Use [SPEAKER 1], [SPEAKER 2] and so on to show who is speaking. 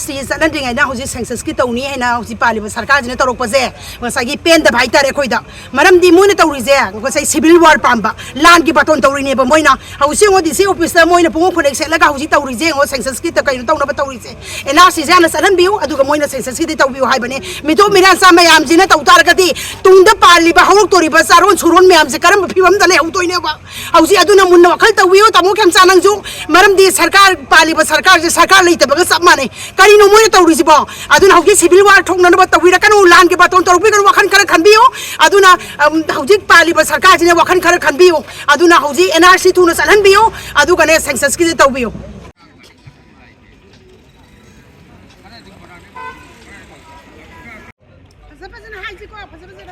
[SPEAKER 1] NRC चलनद्रिङै ना हौजि census की तौनी हैना हौजि पालिबा सरकार जिने तौरकपजे ngसागी पेन दा भाइतारे खोइदा मरमदि मोइना तौरिजे ngसाई सिविल वार पाम्बा लान की बाटोन तौरिने बा मोइना हौजि ngo DC ऑफिस दा मोइना पुंगो खुनेक सेलगा हौजि तौरिजे ngo सेंसस की त कइनो तौना बा तौरिजे NRC जाना चलनबिउ अदुगा मोइना सेंसस की तौबिउ हाइबने मितो मिरान सा मयाम जिने तौतारगदि तुंगदा पालिबा हौरक तोरिबा सारोन सुरोन मयाम से करम फिवम दा ले हौतोइने बा हौजि अदुना मुन्ना वखल तौबिउ तमो खेम चानंगजु मरमदि सरकार पालिबा सरकार जे सरकार लेतबगा सब माने करिनो मोइना तौरिजिबो अदुना हौजि सिविल वार ठोकननबा तौबिरकनु लान के बाटोन तौरबिगन वखन खर खनबिउ अदुना हौजि पालिबा सरकार जिने वखन खर खनबिउ अदुना हौजि NRC थुना चलहनबिउ अदुगने सेंसस की तौबिउ फजफजन हाइजिको फजफजन